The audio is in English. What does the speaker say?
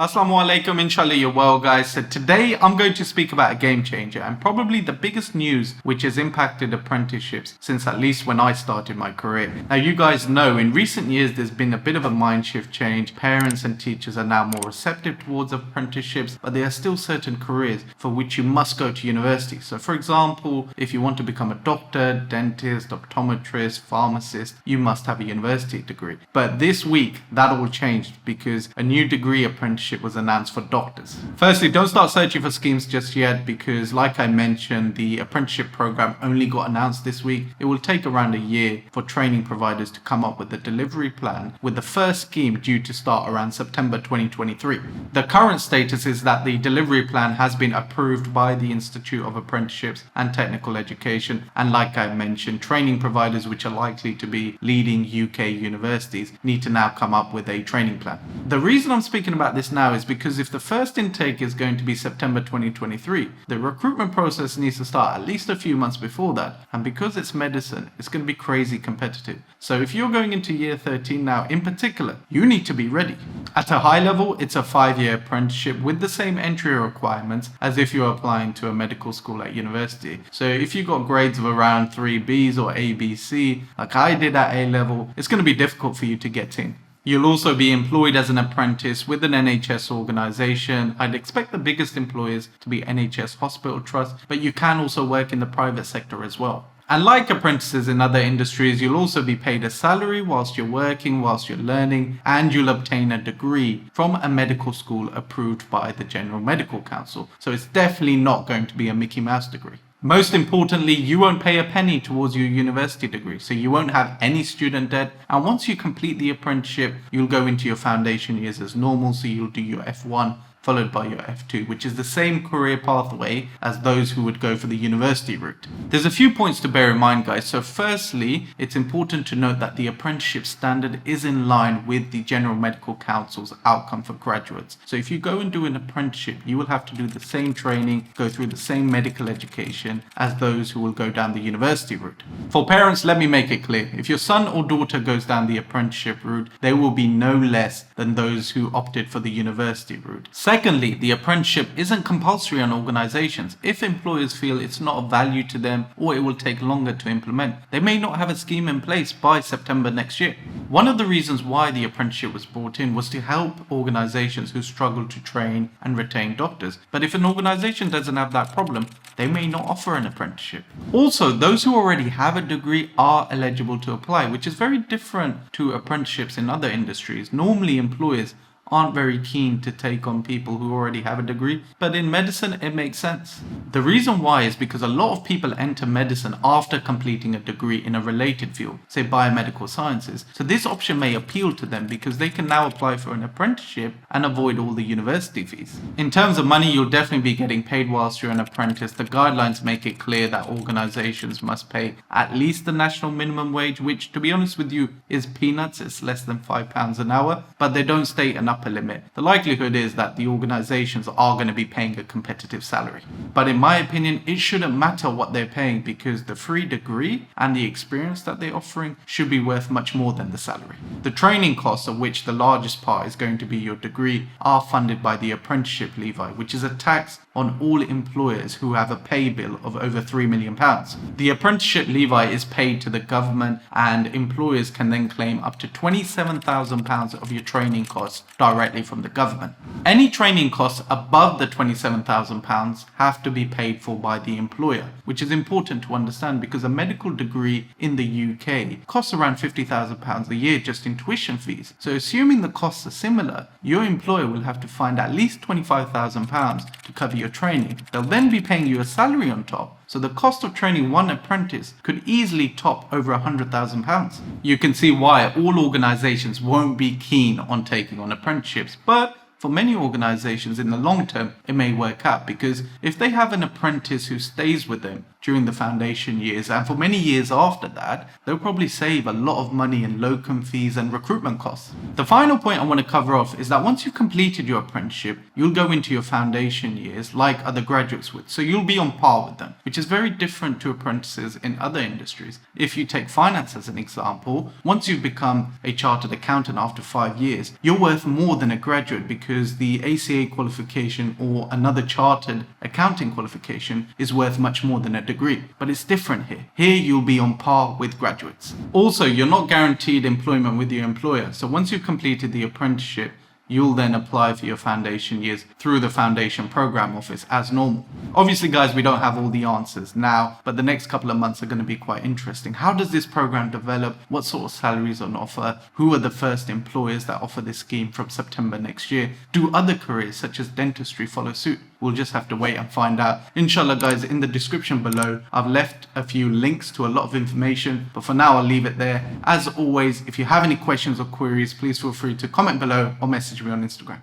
Assalamu alaikum, inshallah you're well guys. So today I'm going to speak about a game changer and probably the biggest news which has impacted apprenticeships since at least when I started my career. Now you guys know in recent years there's been a bit of a mind shift change. Parents and teachers are now more receptive towards apprenticeships, but there are still certain careers for which you must go to university. So for example, if you want to become a doctor, dentist, optometrist, pharmacist, you must have a university degree. But this week that all changed because a new degree apprenticeship was announced for doctors. Firstly, don't start searching for schemes just yet because like I mentioned, the apprenticeship program only got announced this week. It will take around a year for training providers to come up with a delivery plan, with the first scheme due to start around September 2023. The current status is that the delivery plan has been approved by the Institute of Apprenticeships and Technical Education, and like I mentioned, training providers which are likely to be leading UK universities need to now come up with a training plan. The reason I'm speaking about this now is because if the first intake is going to be September 2023, the recruitment process needs to start at least a few months before that, and because it's medicine, it's going to be crazy competitive. So if you're going into year 13 now in particular, you need to be ready. At a high level, it's a 5-year apprenticeship with the same entry requirements as if you're applying to a medical school at university. So if you got grades of around 3Bs or ABC, like I did at A level, it's going to be difficult for you to get in. You'll also be employed as an apprentice with an NHS organisation. I'd expect the biggest employers to be NHS Hospital Trust, but you can also work in the private sector as well. And like apprentices in other industries, you'll also be paid a salary whilst you're working, whilst you're learning, and you'll obtain a degree from a medical school approved by the General Medical Council. So it's definitely not going to be a Mickey Mouse degree. Most importantly, you won't pay a penny towards your university degree, so you won't have any student debt. And once you complete the apprenticeship, you'll go into your foundation years as normal, so you'll do your F1 followed by your F2, which is the same career pathway as those who would go for the university route. There's a few points to bear in mind, guys. So firstly, it's important to note that the apprenticeship standard is in line with the General Medical Council's outcome for graduates. So if you go and do an apprenticeship, you will have to do the same training, go through the same medical education as those who will go down the university route. For parents, let me make it clear. If your son or daughter goes down the apprenticeship route, they will be no less than those who opted for the university route. Secondly, the apprenticeship isn't compulsory on organisations. If employers feel it's not of value to them or it will take longer to implement, they may not have a scheme in place by September next year. One of the reasons why the apprenticeship was brought in was to help organisations who struggle to train and retain doctors. But if an organisation doesn't have that problem, they may not offer an apprenticeship. Also, those who already have a degree are eligible to apply, which is very different to apprenticeships in other industries. Normally, employers aren't very keen to take on people who already have a degree, but in medicine it makes sense. The reason why is because a lot of people enter medicine after completing a degree in a related field, say biomedical sciences, so this option may appeal to them because they can now apply for an apprenticeship and avoid all the university fees. In terms of money, you'll definitely be getting paid whilst you're an apprentice. The guidelines make it clear that organisations must pay at least the national minimum wage, which to be honest with you is peanuts. It's less than £5 an hour, but they don't state an upper limit. The likelihood is that the organizations are going to be paying a competitive salary. But in my opinion, it shouldn't matter what they're paying because the free degree and the experience that they're offering should be worth much more than the salary. The training costs, of which the largest part is going to be your degree, are funded by the apprenticeship levy, which is a tax on all employers who have a pay bill of over £3 million. The apprenticeship levy is paid to the government and employers can then claim up to £27,000 of your training costs directly from the government. Any training costs above the £27,000 have to be paid for by the employer, which is important to understand because a medical degree in the UK costs around £50,000 a year just in tuition fees. So assuming the costs are similar, your employer will have to find at least £25,000 to cover your training. They'll then be paying you a salary on top. So the cost of training one apprentice could easily top over £100,000. You can see why all organisations won't be keen on taking on apprenticeships, but for many organisations in the long term, it may work out because if they have an apprentice who stays with them during the foundation years, and for many years after that, they'll probably save a lot of money in locum fees and recruitment costs. The final point I want to cover off is that once you've completed your apprenticeship, you'll go into your foundation years like other graduates would. So you'll be on par with them, which is very different to apprentices in other industries. If you take finance as an example, once you've become a chartered accountant after 5 years, you're worth more than a graduate because the ACA qualification or another chartered accounting qualification is worth much more than a degree. But it's different here. Here you'll be on par with graduates. Also, you're not guaranteed employment with your employer. So once you've completed the apprenticeship, you'll then apply for your foundation years through the foundation program office as normal. Obviously, guys, we don't have all the answers now, but the next couple of months are going to be quite interesting. How does this program develop? What sort of salaries on offer? Who are the first employers that offer this scheme from September next year? Do other careers such as dentistry follow suit? We'll just have to wait and find out. Inshallah, guys, in the description below, I've left a few links to a lot of information, but for now, I'll leave it there. As always, if you have any questions or queries, please feel free to comment below or message me on Instagram.